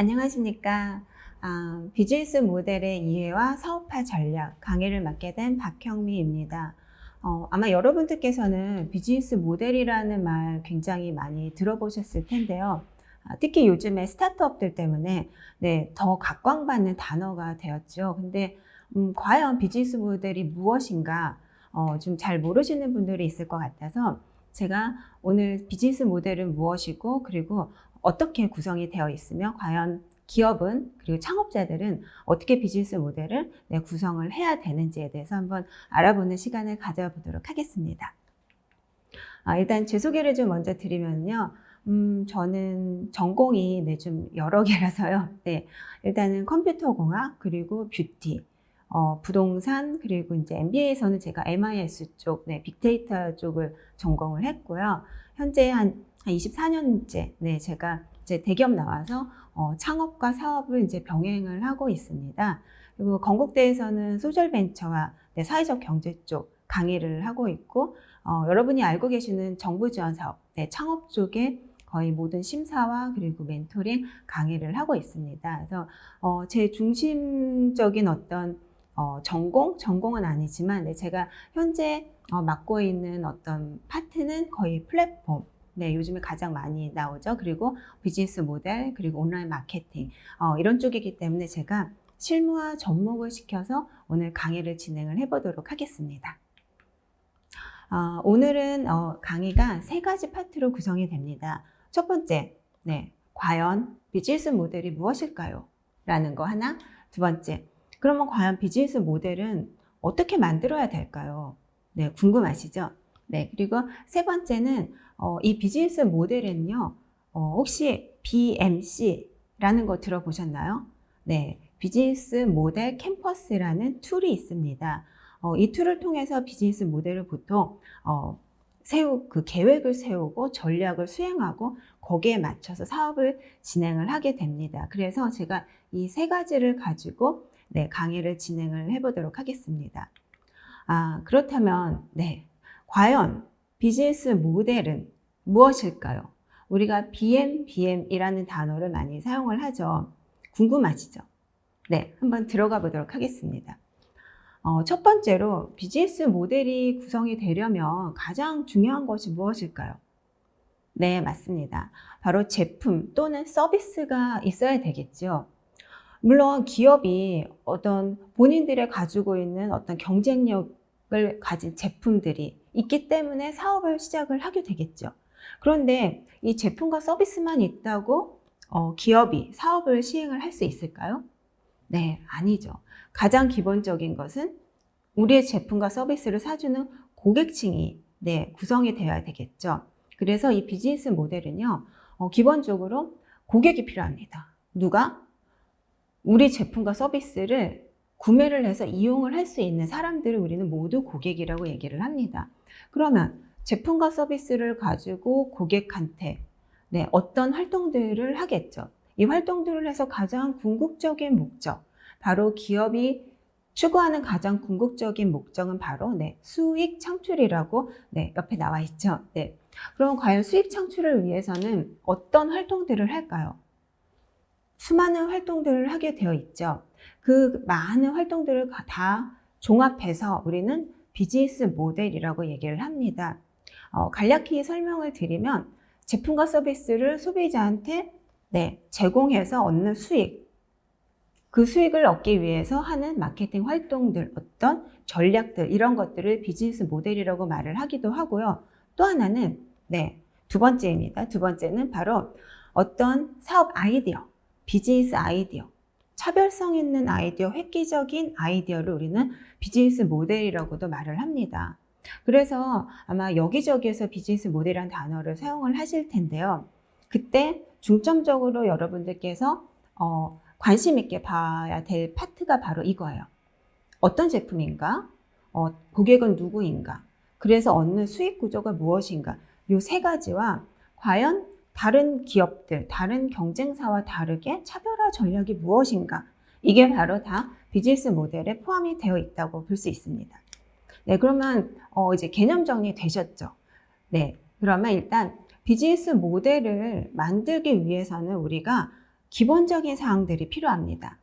안녕하십니까. 비즈니스 모델의 이해와 사업화 전략 강의를 맡게 된 박형미입니다. 아마 여러분들께서는 비즈니스 모델이라는 말 굉장히 많이 들어보셨을 텐데요. 특히 요즘에 스타트업들 때문에 더 각광받는 단어가 되었죠. 근데 과연 비즈니스 모델이 무엇인가 좀 잘 모르시는 분들이 있을 것 같아서 제가 오늘 비즈니스 모델은 무엇이고 그리고 어떻게 구성이 되어 있으며 과연 기업은 그리고 창업자들은 어떻게 비즈니스 모델을 구성을 해야 되는지에 대해서 한번 알아보는 시간을 가져보도록 하겠습니다. 일단 제 소개를 좀 먼저 드리면요. 저는 전공이 좀 여러 개라서요. 일단은 컴퓨터공학 그리고 뷰티, 부동산 그리고 이제 MBA에서는 제가 MIS 쪽, 빅데이터 쪽을 전공을 했고요. 현재 한 24년째 제가 이제 대기업 나와서 창업과 사업을 이제 병행을 하고 있습니다. 그리고 건국대에서는 소셜벤처와 사회적 경제 쪽 강의를 하고 있고 여러분이 알고 계시는 정부 지원 사업, 창업 쪽에 거의 모든 심사와 그리고 멘토링 강의를 하고 있습니다. 그래서 제 중심적인 어떤 전공은 아니지만 제가 현재 맡고 있는 어떤 파트는 거의 플랫폼, 요즘에 가장 많이 나오죠. 그리고 비즈니스 모델, 그리고 온라인 마케팅 이런 쪽이기 때문에 제가 실무와 접목을 시켜서 오늘 강의를 진행을 해보도록 하겠습니다. 오늘은 강의가 세 가지 파트로 구성이 됩니다. 첫 번째, 과연 비즈니스 모델이 무엇일까요? 라는 거 하나. 두 번째, 그러면 과연 비즈니스 모델은 어떻게 만들어야 될까요? 궁금하시죠? 그리고 세 번째는 이 비즈니스 모델은요, 혹시 BMC라는 거 들어보셨나요? 비즈니스 모델 캠퍼스라는 툴이 있습니다. 이 툴을 통해서 비즈니스 모델을 보통 그 계획을 세우고 전략을 수행하고 거기에 맞춰서 사업을 진행을 하게 됩니다. 그래서 제가 이 세 가지를 가지고 강의를 진행을 해보도록 하겠습니다. 그렇다면 과연 비즈니스 모델은 무엇일까요? 우리가 BM이라는 단어를 많이 사용을 하죠. 궁금하시죠? 한번 들어가 보도록 하겠습니다. 첫 번째로 비즈니스 모델이 구성이 되려면 가장 중요한 것이 무엇일까요? 맞습니다. 바로 제품 또는 서비스가 있어야 되겠죠. 물론 기업이 어떤 본인들이 가지고 있는 어떤 경쟁력을 가진 제품들이 있기 때문에 사업을 시작을 하게 되겠죠. 그런데 이 제품과 서비스만 있다고 기업이 사업을 시행을 할 수 있을까요? 아니죠. 가장 기본적인 것은 우리의 제품과 서비스를 사주는 고객층이 구성이 되어야 되겠죠. 그래서 이 비즈니스 모델은요, 기본적으로 고객이 필요합니다. 누가? 우리 제품과 서비스를 구매를 해서 이용을 할 수 있는 사람들을 우리는 모두 고객이라고 얘기를 합니다. 그러면 제품과 서비스를 가지고 고객한테 어떤 활동들을 하겠죠. 이 활동들을 해서 가장 궁극적인 목적, 바로 기업이 추구하는 가장 궁극적인 목적은 바로 수익 창출이라고 옆에 나와 있죠. 그럼 과연 수익 창출을 위해서는 어떤 활동들을 할까요? 수많은 활동들을 하게 되어 있죠. 그 많은 활동들을 다 종합해서 우리는 비즈니스 모델이라고 얘기를 합니다. 간략히 설명을 드리면 제품과 서비스를 소비자한테 제공해서 얻는 수익, 그 수익을 얻기 위해서 하는 마케팅 활동들, 어떤 전략들 이런 것들을 비즈니스 모델이라고 말을 하기도 하고요. 또 하나는 두 번째입니다. 두 번째는 바로 어떤 사업 아이디어, 비즈니스 아이디어, 차별성 있는 아이디어, 획기적인 아이디어를 우리는 비즈니스 모델이라고도 말을 합니다. 그래서 아마 여기저기에서 비즈니스 모델이라는 단어를 사용을 하실 텐데요. 그때 중점적으로 여러분들께서 관심 있게 봐야 될 파트가 바로 이거예요. 어떤 제품인가? 고객은 누구인가? 그래서 얻는 수익 구조가 무엇인가? 이 세 가지와 과연 다른 기업들, 다른 경쟁사와 다르게 차별화 전략이 무엇인가? 이게 바로 다 비즈니스 모델에 포함이 되어 있다고 볼 수 있습니다. 그러면 이제 개념 정리 되셨죠? 그러면 일단 비즈니스 모델을 만들기 위해서는 우리가 기본적인 사항들이 필요합니다.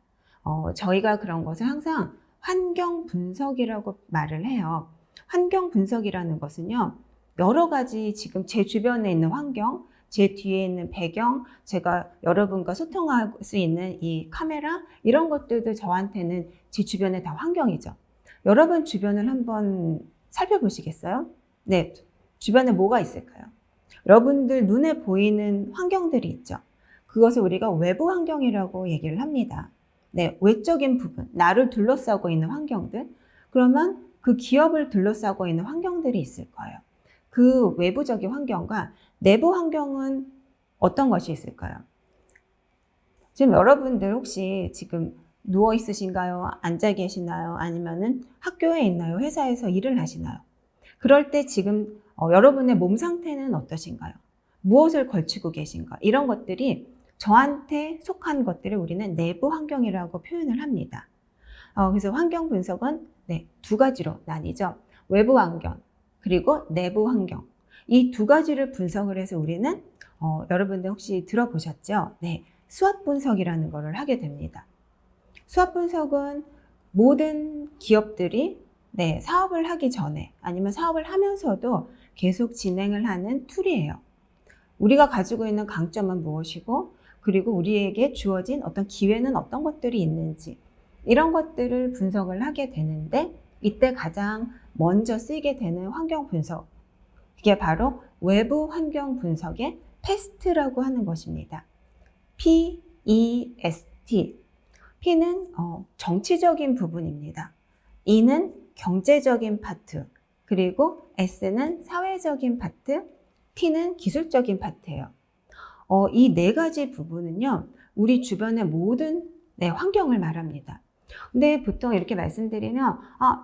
저희가 그런 것을 항상 환경 분석이라고 말을 해요. 환경 분석이라는 것은요, 여러 가지 지금 제 주변에 있는 환경, 제 뒤에 있는 배경, 제가 여러분과 소통할 수 있는 이 카메라, 이런 것들도 저한테는 제 주변에 다 환경이죠. 여러분 주변을 한번 살펴보시겠어요? 네, 주변에 뭐가 있을까요? 여러분들 눈에 보이는 환경들이 있죠. 그것을 우리가 외부 환경이라고 얘기를 합니다. 네, 외적인 부분, 나를 둘러싸고 있는 환경들. 그러면 그 기업을 둘러싸고 있는 환경들이 있을 거예요. 그 외부적인 환경과 내부 환경은 어떤 것이 있을까요? 지금 여러분들 혹시 지금 누워 있으신가요? 앉아 계시나요? 아니면은 학교에 있나요? 회사에서 일을 하시나요? 그럴 때 지금 여러분의 몸 상태는 어떠신가요? 무엇을 걸치고 계신가? 이런 것들이 저한테 속한 것들을 우리는 내부 환경이라고 표현을 합니다. 그래서 환경 분석은 두 가지로 나뉘죠. 외부 환경, 그리고 내부 환경. 이 두 가지를 분석을 해서 우리는 여러분들 혹시 들어보셨죠? 네, 수압 분석이라는 것을 하게 됩니다. 수압 분석은 모든 기업들이 사업을 하기 전에 아니면 사업을 하면서도 계속 진행을 하는 툴이에요. 우리가 가지고 있는 강점은 무엇이고, 그리고 우리에게 주어진 어떤 기회는 어떤 것들이 있는지, 이런 것들을 분석을 하게 되는데, 이때 가장 먼저 쓰이게 되는 환경 분석, 그게 바로 외부 환경 분석의 PEST라고 하는 것입니다. P-E-S-T. P는 정치적인 부분입니다. E는 경제적인 파트, 그리고 S는 사회적인 파트, T는 기술적인 파트예요. 이 네 가지 부분은요, 우리 주변의 모든 환경을 말합니다. 근데 보통 이렇게 말씀드리면,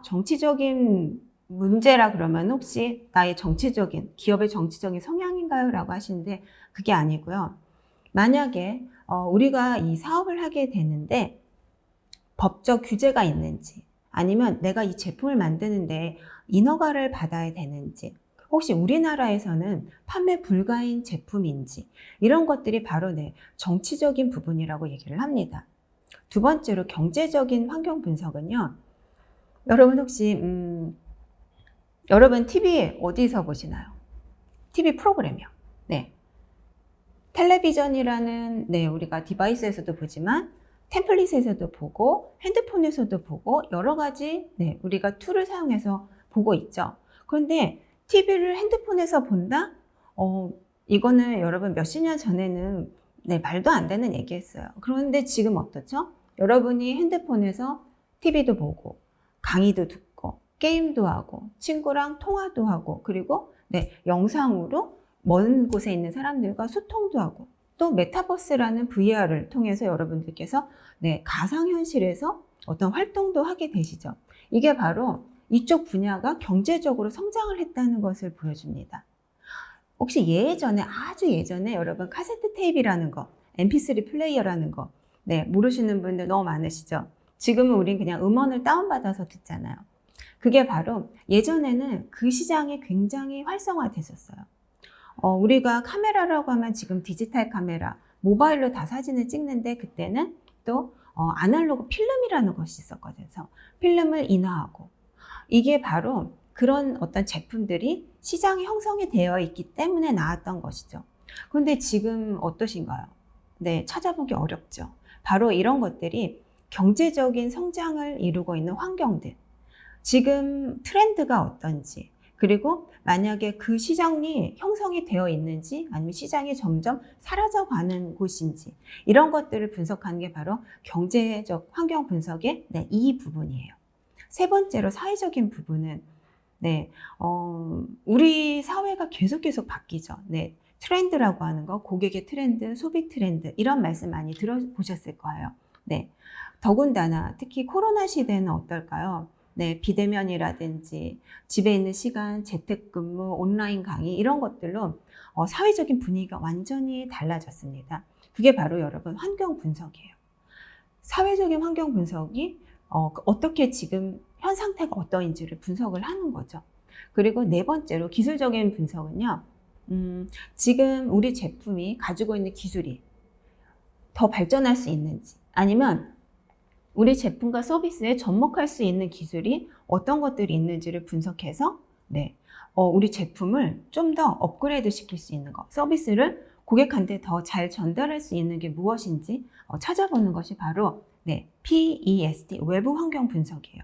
정치적인 문제라 그러면 혹시 나의 기업의 정치적인 성향인가요? 라고 하시는데, 그게 아니고요. 만약에 우리가 이 사업을 하게 되는데 법적 규제가 있는지, 아니면 내가 이 제품을 만드는데 인허가를 받아야 되는지, 혹시 우리나라에서는 판매 불가인 제품인지, 이런 것들이 바로 정치적인 부분이라고 얘기를 합니다. 두 번째로 경제적인 환경 분석은요, 여러분 혹시 여러분 TV 어디서 보시나요? TV 프로그램이요. 텔레비전이라는 우리가 디바이스에서도 보지만 템플릿에서도 보고 핸드폰에서도 보고 여러 가지 우리가 툴을 사용해서 보고 있죠. 그런데 TV를 핸드폰에서 본다? 이거는 여러분 몇십 년 전에는 말도 안 되는 얘기였어요. 그런데 지금 어떻죠? 여러분이 핸드폰에서 TV도 보고 강의도 듣고 게임도 하고 친구랑 통화도 하고, 그리고 영상으로 먼 곳에 있는 사람들과 소통도 하고, 또 메타버스라는 VR을 통해서 여러분들께서 가상현실에서 어떤 활동도 하게 되시죠. 이게 바로 이쪽 분야가 경제적으로 성장을 했다는 것을 보여줍니다. 혹시 아주 예전에 여러분 카세트 테이프라는 거, MP3 플레이어라는 거 모르시는 분들 너무 많으시죠? 지금은 우린 그냥 음원을 다운받아서 듣잖아요. 그게 바로 예전에는 그 시장이 굉장히 활성화됐었어요. 우리가 카메라라고 하면 지금 디지털 카메라, 모바일로 다 사진을 찍는데, 그때는 또 아날로그 필름이라는 것이 있었거든요. 필름을 인화하고, 이게 바로 그런 어떤 제품들이 시장이 형성이 되어 있기 때문에 나왔던 것이죠. 그런데 지금 어떠신가요? 찾아보기 어렵죠. 바로 이런 것들이 경제적인 성장을 이루고 있는 환경들, 지금 트렌드가 어떤지, 그리고 만약에 그 시장이 형성이 되어 있는지, 아니면 시장이 점점 사라져가는 곳인지, 이런 것들을 분석하는 게 바로 경제적 환경 분석의 이 부분이에요. 세 번째로 사회적인 부분은 우리 사회가 계속 바뀌죠. 트렌드라고 하는 거, 고객의 트렌드, 소비 트렌드, 이런 말씀 많이 들어보셨을 거예요. 더군다나 특히 코로나 시대는 어떨까요? 비대면이라든지 집에 있는 시간, 재택근무, 온라인 강의, 이런 것들로 사회적인 분위기가 완전히 달라졌습니다. 그게 바로 여러분 환경 분석이에요. 사회적인 환경 분석이 어떻게 지금 현 상태가 어떠한지를 분석을 하는 거죠. 그리고 네 번째로 기술적인 분석은요, 지금 우리 제품이 가지고 있는 기술이 더 발전할 수 있는지, 아니면 우리 제품과 서비스에 접목할 수 있는 기술이 어떤 것들이 있는지를 분석해서 우리 제품을 좀 더 업그레이드 시킬 수 있는 것, 서비스를 고객한테 더 잘 전달할 수 있는 게 무엇인지 찾아보는 것이 바로 PESD, 외부 환경 분석이에요.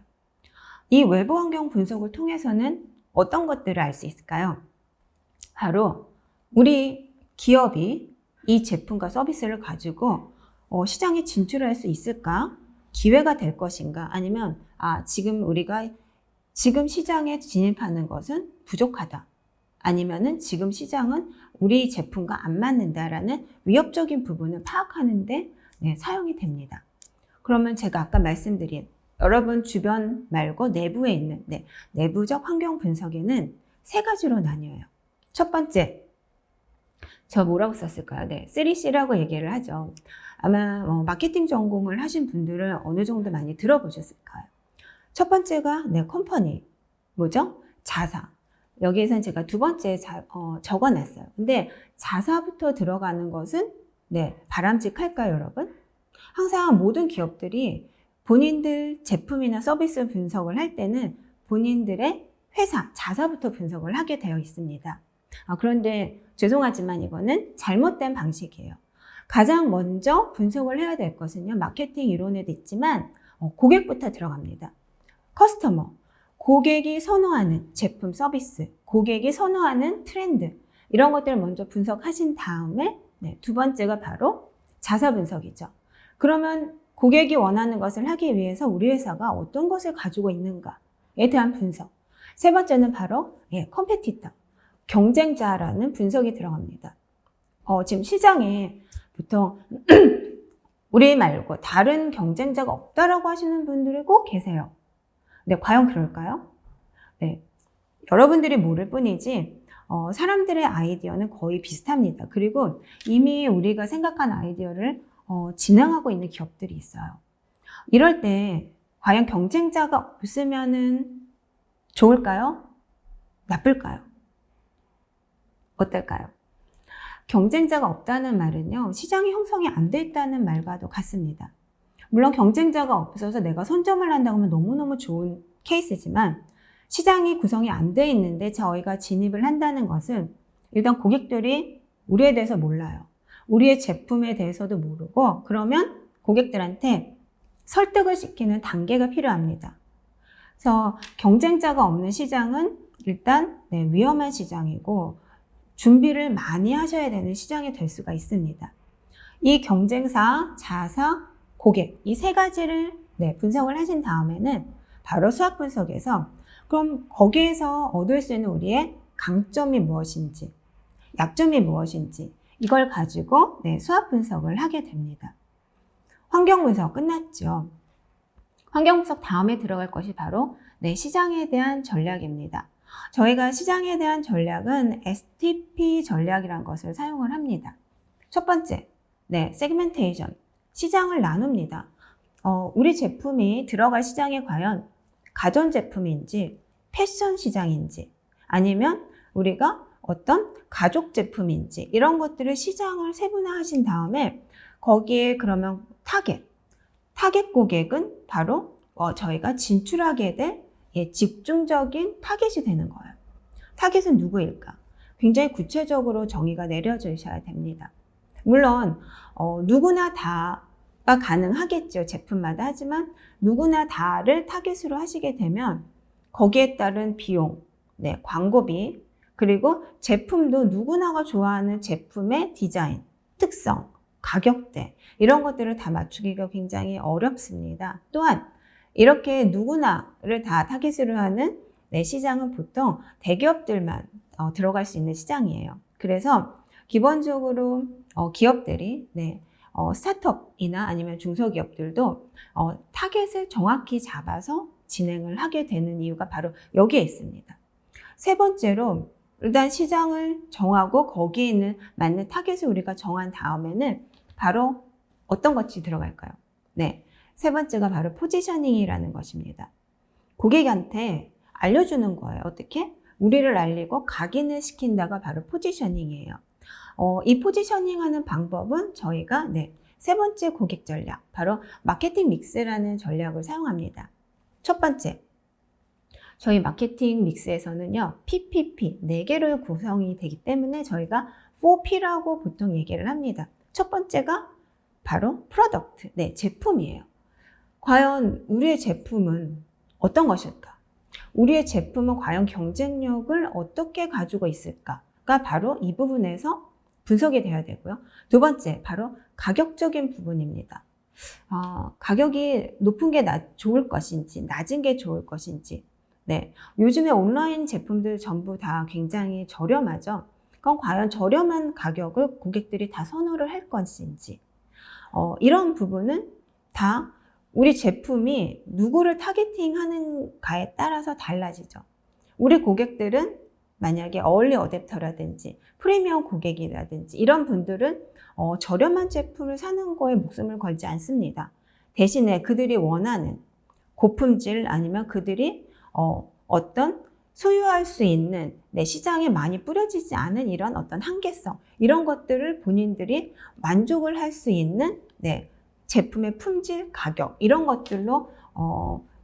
이 외부 환경 분석을 통해서는 어떤 것들을 알 수 있을까요? 바로 우리 기업이 이 제품과 서비스를 가지고 시장에 진출할 수 있을까? 기회가 될 것인가? 아니면 지금 우리가 지금 시장에 진입하는 것은 부족하다. 아니면은 지금 시장은 우리 제품과 안 맞는다라는 위협적인 부분을 파악하는데 사용이 됩니다. 그러면 제가 아까 말씀드린 여러분 주변 말고 내부에 있는 내부적 환경 분석에는 세 가지로 나뉘어요. 첫 번째, 저 뭐라고 썼을까요? 3C라고 얘기를 하죠. 아마 마케팅 전공을 하신 분들은 어느 정도 많이 들어보셨을 거예요. 첫 번째가 컴퍼니, 뭐죠? 자사. 여기에선 제가 두 번째 적어놨어요. 근데 자사부터 들어가는 것은 바람직할까요, 여러분? 항상 모든 기업들이 본인들 제품이나 서비스 분석을 할 때는 본인들의 회사, 자사부터 분석을 하게 되어 있습니다. 그런데 죄송하지만 이거는 잘못된 방식이에요. 가장 먼저 분석을 해야 될 것은요, 마케팅 이론에도 있지만 고객부터 들어갑니다. 커스터머, 고객이 선호하는 제품, 서비스, 고객이 선호하는 트렌드, 이런 것들을 먼저 분석하신 다음에 두 번째가 바로 자사 분석이죠. 그러면 고객이 원하는 것을 하기 위해서 우리 회사가 어떤 것을 가지고 있는가에 대한 분석. 세 번째는 바로 컴페티터, 경쟁자라는 분석이 들어갑니다. 지금 시장에 보통 우리 말고 다른 경쟁자가 없다라고 하시는 분들이 꼭 계세요. 과연 그럴까요? 여러분들이 모를 뿐이지 사람들의 아이디어는 거의 비슷합니다. 그리고 이미 우리가 생각한 아이디어를 진행하고 있는 기업들이 있어요. 이럴 때 과연 경쟁자가 없으면은 좋을까요? 나쁠까요? 어떨까요? 경쟁자가 없다는 말은요, 시장이 형성이 안 돼 있다는 말과도 같습니다. 물론 경쟁자가 없어서 내가 선점을 한다고 하면 너무너무 좋은 케이스지만 시장이 구성이 안 돼 있는데 저희가 진입을 한다는 것은 일단 고객들이 우리에 대해서 몰라요. 우리의 제품에 대해서도 모르고, 그러면 고객들한테 설득을 시키는 단계가 필요합니다. 그래서 경쟁자가 없는 시장은 일단 위험한 시장이고 준비를 많이 하셔야 되는 시장이 될 수가 있습니다. 이 경쟁사, 자사, 고객, 이 세 가지를 분석을 하신 다음에는 바로 수학 분석에서 그럼 거기에서 얻을 수 있는 우리의 강점이 무엇인지, 약점이 무엇인지 이걸 가지고 수학 분석을 하게 됩니다. 환경 분석 끝났죠. 환경 분석 다음에 들어갈 것이 바로 시장에 대한 전략입니다. 저희가 시장에 대한 전략은 STP 전략이라는 것을 사용을 합니다. 첫 번째, 세그멘테이션, 시장을 나눕니다. 우리 제품이 들어갈 시장이 과연 가전제품인지 패션 시장인지 아니면 우리가 어떤 가족 제품인지 이런 것들을 시장을 세분화하신 다음에 거기에 그러면 타겟 고객은 바로 저희가 진출하게 될 집중적인 타겟이 되는 거예요. 타겟은 누구일까? 굉장히 구체적으로 정의가 내려주셔야 됩니다. 물론 누구나 다가 가능하겠죠. 제품마다. 하지만 누구나 다를 타겟으로 하시게 되면 거기에 따른 비용, 광고비, 그리고 제품도 누구나가 좋아하는 제품의 디자인, 특성, 가격대 이런 것들을 다 맞추기가 굉장히 어렵습니다. 또한 이렇게 누구나를 다 타깃으로 하는 시장은 보통 대기업들만 들어갈 수 있는 시장이에요. 그래서 기본적으로 기업들이 스타트업이나 아니면 중소기업들도 타깃을 정확히 잡아서 진행을 하게 되는 이유가 바로 여기에 있습니다. 세 번째로 일단 시장을 정하고 거기에 있는 맞는 타깃을 우리가 정한 다음에는 바로 어떤 것이 들어갈까요? 세 번째가 바로 포지셔닝이라는 것입니다. 고객한테 알려주는 거예요. 어떻게? 우리를 알리고 각인을 시킨다가 바로 포지셔닝이에요. 이 포지셔닝 하는 방법은 저희가 세 번째 고객 전략, 바로 마케팅 믹스라는 전략을 사용합니다. 첫 번째, 저희 마케팅 믹스에서는요, PPP, 4개로 구성이 되기 때문에 저희가 4P라고 보통 얘기를 합니다. 첫 번째가 바로 프로덕트, 제품이에요. 과연 우리의 제품은 어떤 것일까? 우리의 제품은 과연 경쟁력을 어떻게 가지고 있을까가 바로 이 부분에서 분석이 돼야 되고요. 두 번째, 바로 가격적인 부분입니다. 가격이 높은 게 좋을 것인지, 낮은 게 좋을 것인지. 요즘에 온라인 제품들 전부 다 굉장히 저렴하죠. 그럼 과연 저렴한 가격을 고객들이 다 선호를 할 것인지. 이런 부분은 다 우리 제품이 누구를 타겟팅하는가에 따라서 달라지죠. 우리 고객들은 만약에 어얼리 어댑터라든지 프리미엄 고객이라든지 이런 분들은 저렴한 제품을 사는 거에 목숨을 걸지 않습니다. 대신에 그들이 원하는 고품질 아니면 그들이 어떤 소유할 수 있는 시장에 많이 뿌려지지 않은 이런 어떤 한계성, 이런 것들을 본인들이 만족을 할 수 있는 제품의 품질, 가격 이런 것들로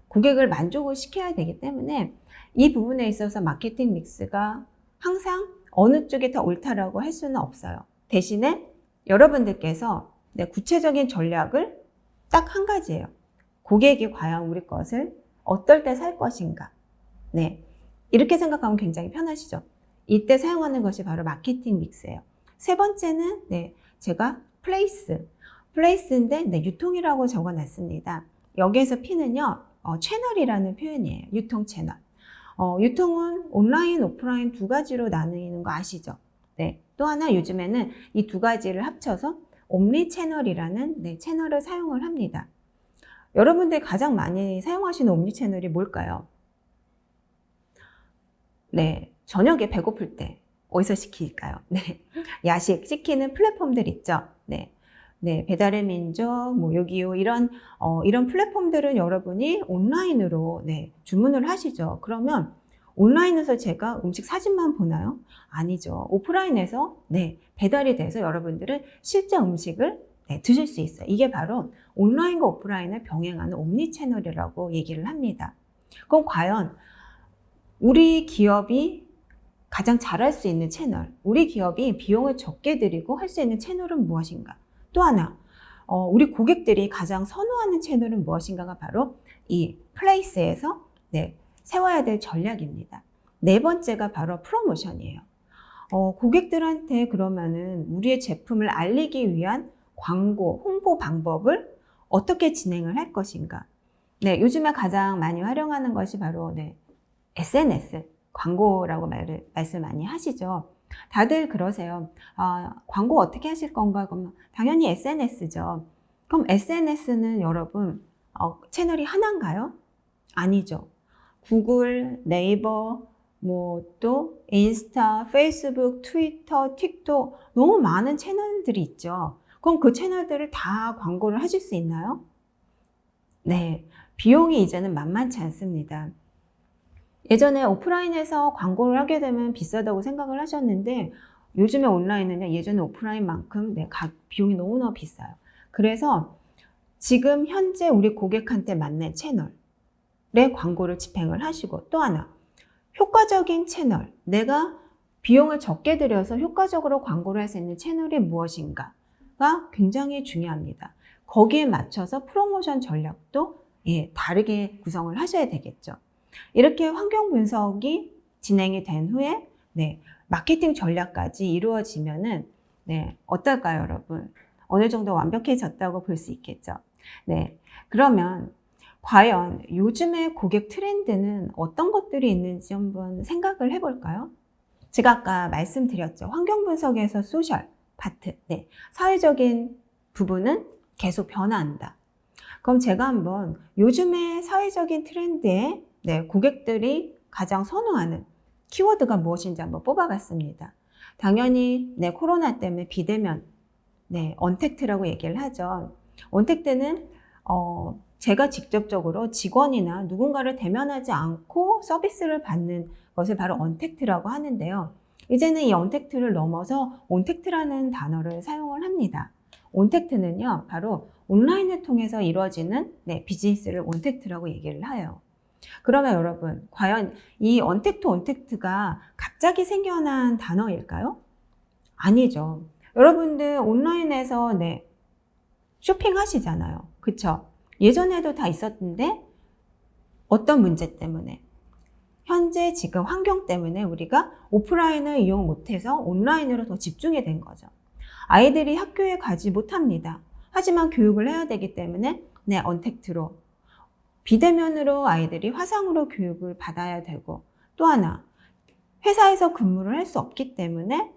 고객을 만족을 시켜야 되기 때문에 이 부분에 있어서 마케팅 믹스가 항상 어느 쪽이 더 옳다라고 할 수는 없어요. 대신에 여러분들께서 구체적인 전략을 딱 한 가지예요. 고객이 과연 우리 것을 어떨 때 살 것인가. 이렇게 생각하면 굉장히 편하시죠. 이때 사용하는 것이 바로 마케팅 믹스예요. 세 번째는 제가 플레이스인데 유통이라고 적어놨습니다. 여기에서 P는요, 채널이라는 표현이에요. 유통 채널. 유통은 온라인, 오프라인 두 가지로 나누는 거 아시죠? 또 하나 요즘에는 이 두 가지를 합쳐서 옴니 채널이라는 채널을 사용을 합니다. 여러분들 가장 많이 사용하시는 옴니 채널이 뭘까요? 저녁에 배고플 때 어디서 시킬까요? 야식 시키는 플랫폼들 있죠? 배달의 민족, 요기요 이런 플랫폼들은 여러분이 온라인으로 주문을 하시죠. 그러면 온라인에서 제가 음식 사진만 보나요? 아니죠. 오프라인에서 배달이 돼서 여러분들은 실제 음식을 드실 수 있어요. 이게 바로 온라인과 오프라인을 병행하는 옴니 채널이라고 얘기를 합니다. 그럼 과연 우리 기업이 가장 잘할 수 있는 채널, 우리 기업이 비용을 적게 들이고 할 수 있는 채널은 무엇인가? 또 하나, 우리 고객들이 가장 선호하는 채널은 무엇인가가 바로 이 플레이스에서 세워야 될 전략입니다. 네 번째가 바로 프로모션이에요. 고객들한테 그러면은 우리의 제품을 알리기 위한 광고, 홍보 방법을 어떻게 진행을 할 것인가? 요즘에 가장 많이 활용하는 것이 바로 SNS, 광고라고 말씀 많이 하시죠. 다들 그러세요. 광고 어떻게 하실 건가? 그럼 당연히 SNS죠. 그럼 SNS는 여러분 채널이 하나인가요? 아니죠. 구글, 네이버, 또 인스타, 페이스북, 트위터, 틱톡 너무 많은 채널들이 있죠. 그럼 그 채널들을 다 광고를 하실 수 있나요? 비용이 이제는 만만치 않습니다. 예전에 오프라인에서 광고를 하게 되면 비싸다고 생각을 하셨는데 요즘에 온라인은 예전에 오프라인만큼 비용이 너무너무 비싸요. 그래서 지금 현재 우리 고객한테 맞는 채널에 광고를 집행을 하시고, 또 하나 효과적인 채널, 내가 비용을 적게 들여서 효과적으로 광고를 할 수 있는 채널이 무엇인가가 굉장히 중요합니다. 거기에 맞춰서 프로모션 전략도 다르게 구성을 하셔야 되겠죠. 이렇게 환경 분석이 진행이 된 후에 마케팅 전략까지 이루어지면은 어떨까요, 여러분? 어느 정도 완벽해졌다고 볼 수 있겠죠. 그러면 과연 요즘의 고객 트렌드는 어떤 것들이 있는지 한번 생각을 해볼까요? 제가 아까 말씀드렸죠. 환경 분석에서 소셜 파트, 사회적인 부분은 계속 변화한다. 그럼 제가 한번 요즘의 사회적인 트렌드에 고객들이 가장 선호하는 키워드가 무엇인지 한번 뽑아봤습니다. 당연히 코로나 때문에 비대면, 언택트라고 얘기를 하죠. 언택트는 제가 직접적으로 직원이나 누군가를 대면하지 않고 서비스를 받는 것을 바로 언택트라고 하는데요. 이제는 이 언택트를 넘어서 온택트라는 단어를 사용을 합니다. 온택트는요, 바로 온라인을 통해서 이루어지는 비즈니스를 온택트라고 얘기를 해요. 그러면 여러분, 과연 이 언택트, 온택트가 갑자기 생겨난 단어일까요? 아니죠. 여러분들 온라인에서 쇼핑하시잖아요. 그쵸? 예전에도 다 있었는데 어떤 문제 때문에? 현재 지금 환경 때문에 우리가 오프라인을 이용 못해서 온라인으로 더 집중이 된 거죠. 아이들이 학교에 가지 못합니다. 하지만 교육을 해야 되기 때문에 언택트로 비대면으로 아이들이 화상으로 교육을 받아야 되고, 또 하나 회사에서 근무를 할 수 없기 때문에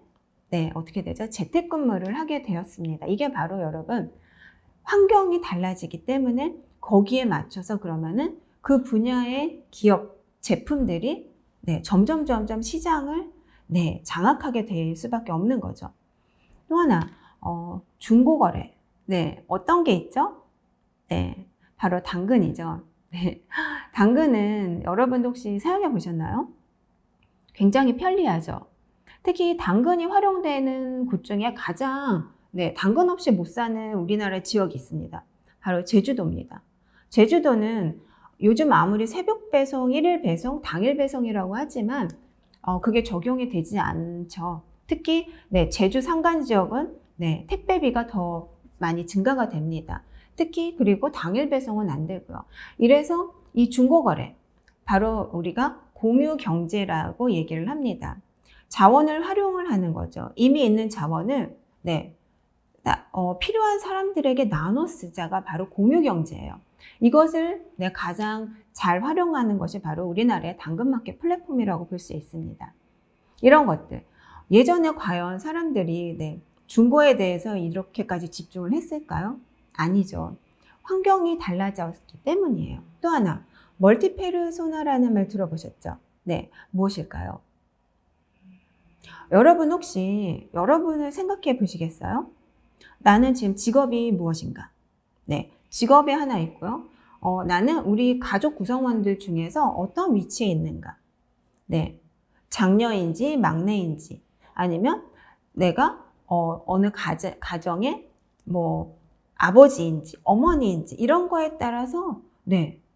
어떻게 되죠? 재택근무를 하게 되었습니다. 이게 바로 여러분 환경이 달라지기 때문에 거기에 맞춰서 그러면은 그 분야의 기업 제품들이 점점 시장을 장악하게 될 수밖에 없는 거죠. 또 하나 중고거래 어떤 게 있죠? 바로 당근이죠. 당근은 여러분도 혹시 사용해 보셨나요? 굉장히 편리하죠. 특히 당근이 활용되는 곳 중에 가장 당근 없이 못 사는 우리나라 지역이 있습니다. 바로 제주도입니다. 제주도는 요즘 아무리 새벽 배송, 일일 배송, 당일 배송이라고 하지만 그게 적용이 되지 않죠. 특히 제주 산간 지역은 택배비가 더 많이 증가가 됩니다. 특히 그리고 당일 배송은 안 되고요. 이래서 이 중고거래, 바로 우리가 공유 경제라고 얘기를 합니다. 자원을 활용을 하는 거죠. 이미 있는 자원을 필요한 사람들에게 나눠 쓰자가 바로 공유 경제예요. 이것을 가장 잘 활용하는 것이 바로 우리나라의 당근마켓 플랫폼이라고 볼 수 있습니다. 이런 것들. 예전에 과연 사람들이 중고에 대해서 이렇게까지 집중을 했을까요? 아니죠. 환경이 달라졌기 때문이에요. 또 하나, 멀티페르소나라는 말 들어보셨죠? 무엇일까요? 여러분 혹시 여러분을 생각해 보시겠어요? 나는 지금 직업이 무엇인가? 직업이 하나 있고요. 나는 우리 가족 구성원들 중에서 어떤 위치에 있는가? 장녀인지 막내인지 아니면 내가 어느 가정의 아버지인지 어머니인지 이런 거에 따라서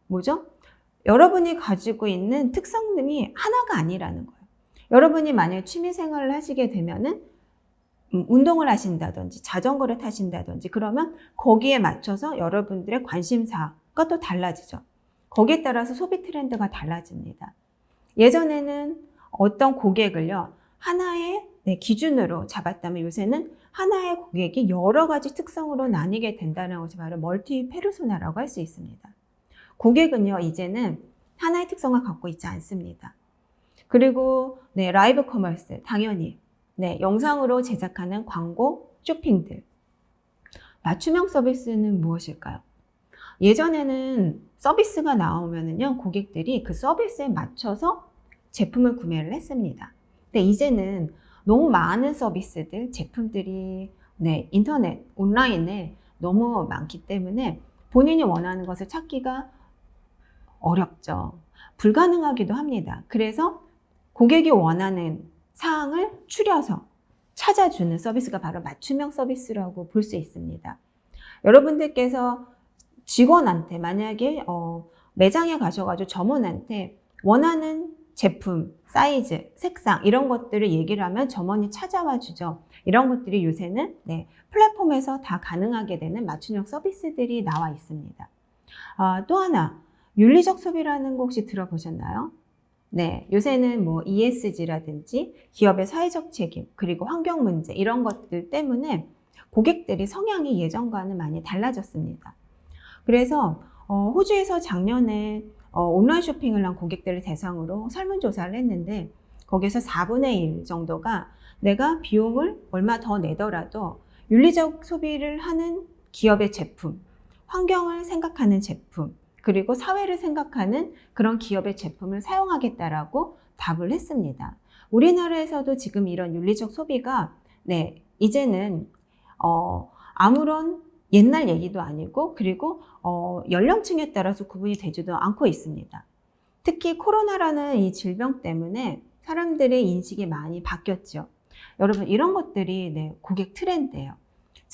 뭐죠? 여러분이 가지고 있는 특성들이 하나가 아니라는 거예요. 여러분이 만약에 취미생활을 하시게 되면은 운동을 하신다든지 자전거를 타신다든지 그러면 거기에 맞춰서 여러분들의 관심사가 또 달라지죠. 거기에 따라서 소비 트렌드가 달라집니다. 예전에는 어떤 고객을요 하나의 기준으로 잡았다면 요새는 하나의 고객이 여러 가지 특성으로 나뉘게 된다는 것이 바로 멀티 페르소나라고 할 수 있습니다. 고객은요 이제는 하나의 특성을 갖고 있지 않습니다. 그리고 라이브 커머스 당연히 영상으로 제작하는 광고, 쇼핑들. 맞춤형 서비스는 무엇일까요? 예전에는 서비스가 나오면은요, 고객들이 그 서비스에 맞춰서 제품을 구매를 했습니다. 근데 이제는 너무 많은 서비스들, 제품들이 인터넷, 온라인에 너무 많기 때문에 본인이 원하는 것을 찾기가 어렵죠. 불가능하기도 합니다. 그래서 고객이 원하는 사항을 추려서 찾아주는 서비스가 바로 맞춤형 서비스라고 볼 수 있습니다. 여러분들께서 직원한테 만약에 매장에 가셔가지고 점원한테 원하는 제품, 사이즈, 색상 이런 것들을 얘기를 하면 점원이 찾아와 주죠. 이런 것들이 요새는 플랫폼에서 다 가능하게 되는 맞춤형 서비스들이 나와 있습니다. 또 하나 윤리적 소비라는 거 혹시 들어보셨나요? 요새는 ESG라든지 기업의 사회적 책임, 그리고 환경 문제 이런 것들 때문에 고객들이 성향이 예전과는 많이 달라졌습니다. 그래서 호주에서 작년에 온라인 쇼핑을 한 고객들을 대상으로 설문조사를 했는데 거기서 4분의 1 정도가 내가 비용을 얼마 더 내더라도 윤리적 소비를 하는 기업의 제품, 환경을 생각하는 제품, 그리고 사회를 생각하는 그런 기업의 제품을 사용하겠다라고 답을 했습니다. 우리나라에서도 지금 이런 윤리적 소비가 이제는 아무런 옛날 얘기도 아니고 그리고 연령층에 따라서 구분이 되지도 않고 있습니다. 특히 코로나라는 이 질병 때문에 사람들의 인식이 많이 바뀌었죠. 여러분 이런 것들이 고객 트렌드예요.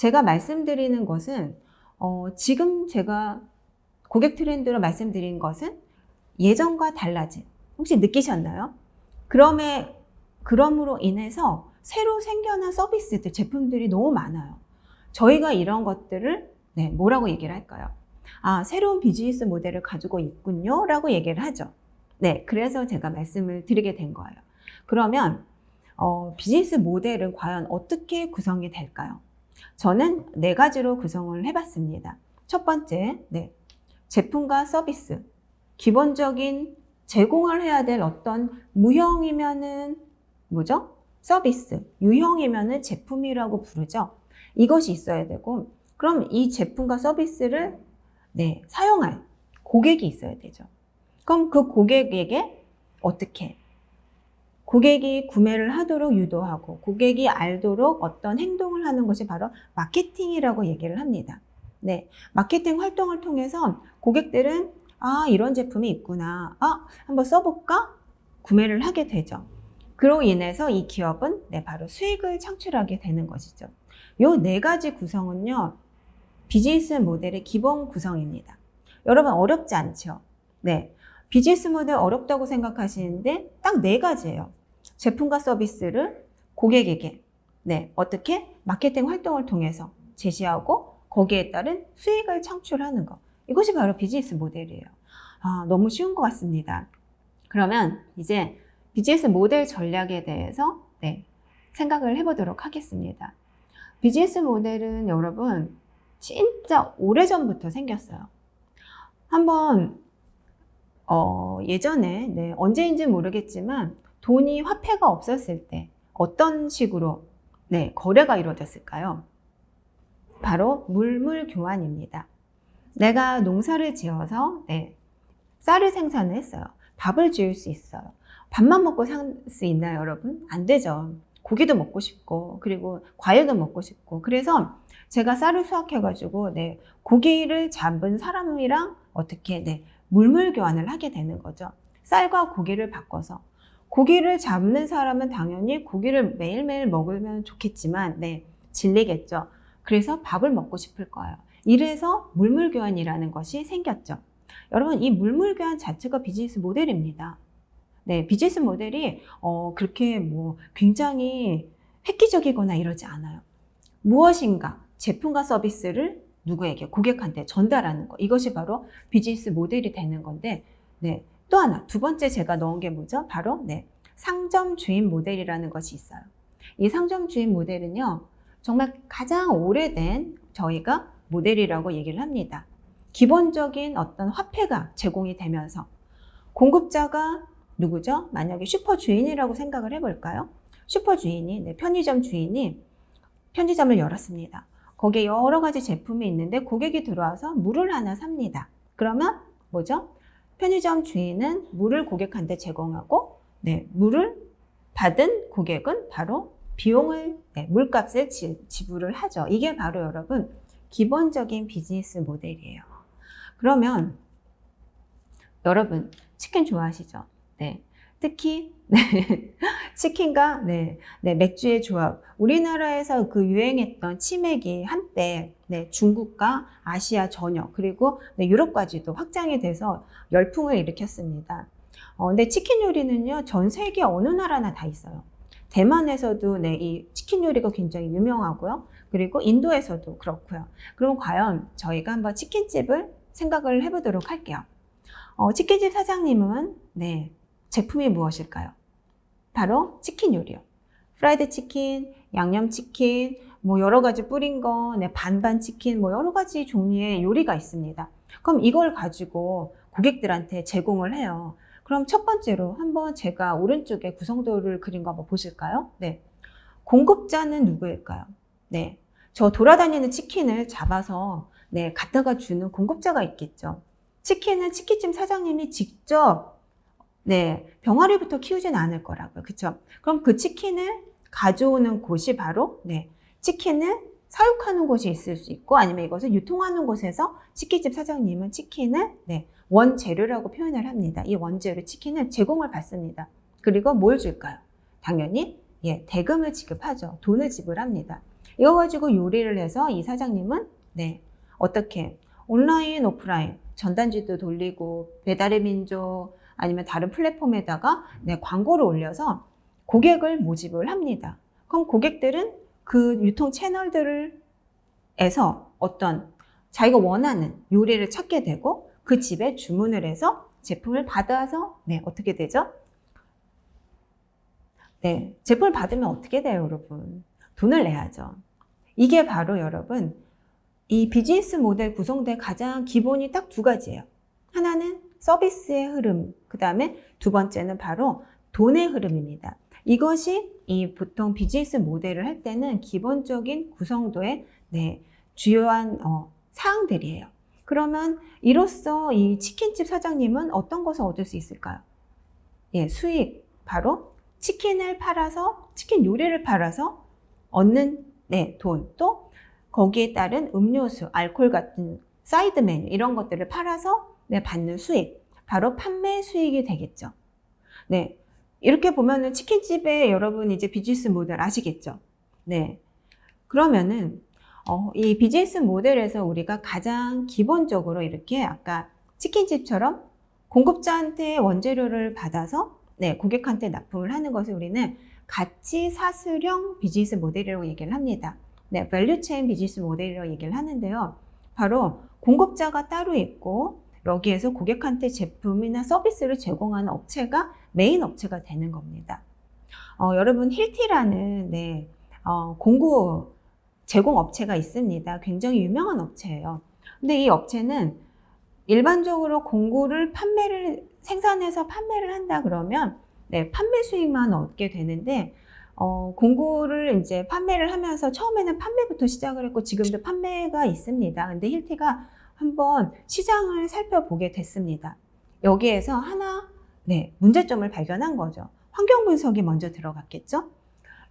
제가 말씀드리는 것은 지금 제가 고객 트렌드로 말씀드린 것은 예전과 달라진, 혹시 느끼셨나요? 그럼으로 인해서 새로 생겨난 서비스들, 제품들이 너무 많아요. 저희가 이런 것들을 뭐라고 얘기를 할까요? 아, 새로운 비즈니스 모델을 가지고 있군요 라고 얘기를 하죠. 네, 그래서 제가 말씀을 드리게 된 거예요. 그러면 비즈니스 모델은 과연 어떻게 구성이 될까요? 저는 4가지로 구성을 해봤습니다. 첫 번째, 제품과 서비스. 기본적인 제공을 해야 될 어떤 무형이면은 뭐죠? 서비스. 유형이면은 제품이라고 부르죠. 이것이 있어야 되고, 그럼 이 제품과 서비스를 사용할 고객이 있어야 되죠. 그럼 그 고객에게 어떻게? 고객이 구매를 하도록 유도하고 고객이 알도록 어떤 행동을 하는 것이 바로 마케팅이라고 얘기를 합니다. 네, 마케팅 활동을 통해서 고객들은 아, 이런 제품이 있구나. 아, 한번 써볼까? 구매를 하게 되죠. 그로 인해서 이 기업은 바로 수익을 창출하게 되는 것이죠. 요 4가지 구성은요, 비즈니스 모델의 기본 구성입니다. 여러분 어렵지 않죠? 네, 비즈니스 모델 어렵다고 생각하시는데 딱 4가지예요. 제품과 서비스를 고객에게 어떻게 마케팅 활동을 통해서 제시하고 거기에 따른 수익을 창출하는 것. 이것이 바로 비즈니스 모델이에요. 아, 너무 쉬운 것 같습니다. 그러면 이제 비즈니스 모델 전략에 대해서 생각을 해보도록 하겠습니다. 비즈니스 모델은 여러분 진짜 오래전부터 생겼어요. 한번 예전에 언제인지 모르겠지만 돈이 화폐가 없었을 때 어떤 식으로 거래가 이루어졌을까요? 바로 물물 교환입니다. 내가 농사를 지어서 쌀을 생산을 했어요. 밥을 지을 수 있어요. 밥만 먹고 살 수 있나요, 여러분? 안 되죠. 고기도 먹고 싶고 그리고 과일도 먹고 싶고, 그래서 제가 쌀을 수확해가지고 고기를 잡은 사람이랑 어떻게 물물 교환을 하게 되는 거죠. 쌀과 고기를 바꿔서. 고기를 잡는 사람은 당연히 고기를 매일매일 먹으면 좋겠지만 질리겠죠. 그래서 밥을 먹고 싶을 거예요. 이래서 물물 교환이라는 것이 생겼죠. 여러분, 이 물물 교환 자체가 비즈니스 모델입니다. 비즈니스 모델이 그렇게 굉장히 획기적이거나 이러지 않아요. 무엇인가 제품과 서비스를 누구에게, 고객한테 전달하는 거, 이것이 바로 비즈니스 모델이 되는 건데, 또 하나, 2번째 제가 넣은 게 뭐죠? 바로 상점 주인 모델이라는 것이 있어요. 이 상점 주인 모델은요, 정말 가장 오래된 저희가 모델이라고 얘기를 합니다. 기본적인 어떤 화폐가 제공이 되면서 공급자가 누구죠? 만약에 슈퍼 주인이라고 생각을 해볼까요? 슈퍼 주인이, 편의점 주인이 편의점을 열었습니다. 거기에 여러 가지 제품이 있는데 고객이 들어와서 물을 하나 삽니다. 그러면 뭐죠? 편의점 주인은 물을 고객한테 제공하고 물을 받은 고객은 바로 비용을, 물값을 지불을 하죠. 이게 바로 여러분 기본적인 비즈니스 모델이에요. 그러면 여러분 치킨 좋아하시죠? 특히 치킨과 맥주의 조합. 우리나라에서 그 유행했던 치맥이 한때 중국과 아시아 전역 그리고 유럽까지도 확장이 돼서 열풍을 일으켰습니다. 근데 치킨 요리는요, 전 세계 어느 나라나 다 있어요. 대만에서도 이 치킨 요리가 굉장히 유명하고요. 그리고 인도에서도 그렇고요. 그럼 과연 저희가 한번 치킨집을 생각을 해보도록 할게요. 치킨집 사장님은 제품이 무엇일까요? 바로 치킨 요리요. 프라이드 치킨, 양념 치킨, 여러 가지 뿌린 거, 반반 치킨, 여러 가지 종류의 요리가 있습니다. 그럼 이걸 가지고 고객들한테 제공을 해요. 그럼 첫 번째로 한번 제가 오른쪽에 구성도를 그린 거 한번 보실까요? 공급자는 누구일까요? 저 돌아다니는 치킨을 잡아서 갖다가 주는 공급자가 있겠죠. 치킨은 치킨집 사장님이 직접 병아리부터 키우진 않을 거라고요. 그쵸? 그럼 그 치킨을 가져오는 곳이 바로 치킨을 사육하는 곳이 있을 수 있고, 아니면 이것을 유통하는 곳에서 치킨집 사장님은 치킨을 원재료라고 표현을 합니다. 이 원재료 치킨을 제공을 받습니다. 그리고 뭘 줄까요? 당연히 대금을 지급하죠. 돈을 지불합니다. 이거 가지고 요리를 해서 이 사장님은 네, 어떻게 온라인, 오프라인 전단지도 돌리고 배달의 민족 아니면 다른 플랫폼에다가 네, 광고를 올려서 고객을 모집을 합니다. 그럼 고객들은 그 유통 채널들에서 어떤 자기가 원하는 요리를 찾게 되고 그 집에 주문을 해서 제품을 받아서 네, 어떻게 되죠? 네, 제품을 받으면 어떻게 돼요, 여러분? 돈을 내야죠. 이게 바로 여러분, 이 비즈니스 모델 구성된 가장 기본이 딱 두 가지예요. 하나는 서비스의 흐름, 그 다음에 두 번째는 바로 돈의 흐름입니다. 이것이 이 보통 비즈니스 모델을 할 때는 기본적인 구성도의 네, 주요한 사항들이에요. 그러면 이로써 이 치킨집 사장님은 어떤 것을 얻을 수 있을까요? 예, 수익, 바로 치킨을 팔아서, 치킨 요리를 팔아서 얻는 네, 돈, 또 거기에 따른 음료수, 알코올 같은 사이드 메뉴 이런 것들을 팔아서 네, 받는 수익, 바로 판매 수익이 되겠죠. 네, 이렇게 보면은 치킨집에 여러분 이제 비즈니스 모델 아시겠죠? 네, 그러면은 이 비즈니스 모델에서 우리가 가장 기본적으로 이렇게 아까 치킨집처럼 공급자한테 원재료를 받아서 네, 고객한테 납품을 하는 것을 우리는 가치 사슬형 비즈니스 모델이라고 얘기를 합니다. 네, 밸류체인 비즈니스 모델이라고 얘기를 하는데요. 바로 공급자가 따로 있고 여기에서 고객한테 제품이나 서비스를 제공하는 업체가 메인 업체가 되는 겁니다. 여러분 힐티라는 네, 공구 제공 업체가 있습니다. 굉장히 유명한 업체예요. 근데 이 업체는 일반적으로 공구를 생산해서 판매를 한다 그러면 네, 판매 수익만 얻게 되는데 공구를 이제 판매를 하면서 처음에는 판매부터 시작을 했고 지금도 판매가 있습니다. 근데 힐티가 한번 시장을 살펴보게 됐습니다. 여기에서 하나 네, 문제점을 발견한 거죠. 환경 분석이 먼저 들어갔겠죠.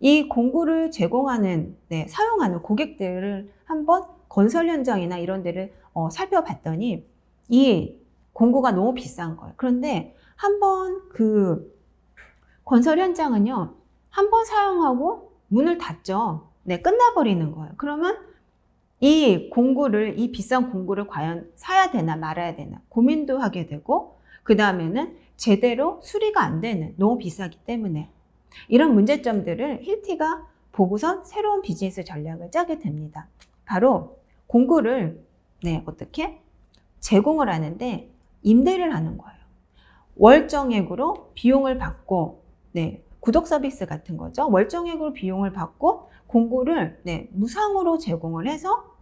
이 공구를 제공하는 네, 사용하는 고객들을 한번 건설 현장이나 이런 데를 살펴봤더니 이 공구가 너무 비싼 거예요. 그런데 한번 그 건설 현장은요, 한번 사용하고 문을 닫죠. 네, 끝나버리는 거예요. 그러면 이 비싼 공구를 과연 사야 되나 말아야 되나 고민도 하게 되고, 그 다음에는 제대로 수리가 안 되는, 너무 비싸기 때문에. 이런 문제점들을 힐티가 보고선 새로운 비즈니스 전략을 짜게 됩니다. 바로 공구를 네, 어떻게 제공을 하는데 임대를 하는 거예요. 월정액으로 비용을 받고 네, 구독 서비스 같은 거죠. 월정액으로 비용을 받고 공구를 네, 무상으로 제공을 해서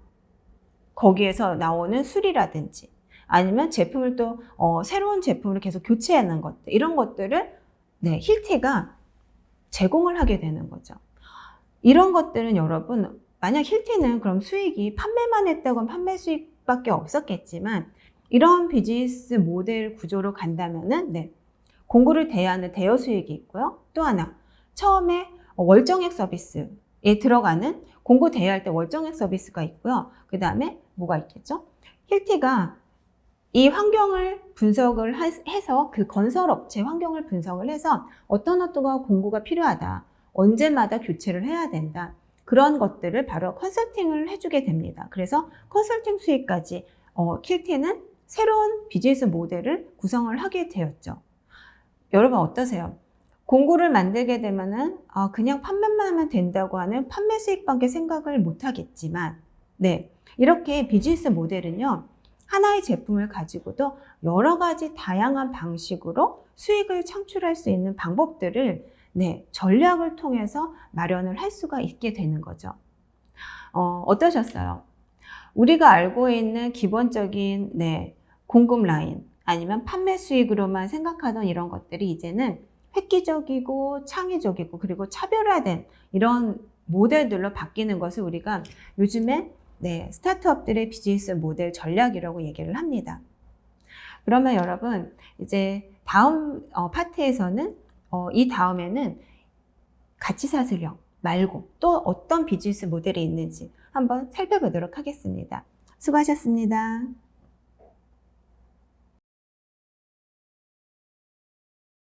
거기에서 나오는 수리라든지 아니면 제품을 또 새로운 제품을 계속 교체하는 것들, 이런 것들을 네, 힐티가 제공을 하게 되는 거죠. 이런 것들은 여러분, 만약 힐티는 그럼 수익이 판매만 했다고 하면 판매 수익밖에 없었겠지만 이런 비즈니스 모델 구조로 간다면은 네, 공구를 대여하는 대여 수익이 있고요. 또 하나, 처음에 월정액 서비스에 들어가는 공구 대여할 때 월정액 서비스가 있고요. 그 다음에 뭐가 있겠죠? 힐티가 이 환경을 분석을 해서 그 건설업체 환경을 분석을 해서 어떤 공구가 필요하다. 언제마다 교체를 해야 된다. 그런 것들을 바로 컨설팅을 해주게 됩니다. 그래서 컨설팅 수익까지 힐티는 새로운 비즈니스 모델을 구성을 하게 되었죠. 여러분 어떠세요? 공구를 만들게 되면은 그냥 판매만 하면 된다고 하는 판매 수익밖에 생각을 못 하겠지만 네, 이렇게 비즈니스 모델은요. 하나의 제품을 가지고도 여러 가지 다양한 방식으로 수익을 창출할 수 있는 방법들을 네, 전략을 통해서 마련을 할 수가 있게 되는 거죠. 어떠셨어요? 우리가 알고 있는 기본적인 네, 공급 라인 아니면 판매 수익으로만 생각하던 이런 것들이 이제는 획기적이고 창의적이고 그리고 차별화된 이런 모델들로 바뀌는 것을 우리가 요즘에 네, 스타트업들의 비즈니스 모델 전략이라고 얘기를 합니다. 그러면 여러분 이제 다음 파트에서는 이 다음에는 가치사슬형 말고 또 어떤 비즈니스 모델이 있는지 한번 살펴보도록 하겠습니다. 수고하셨습니다.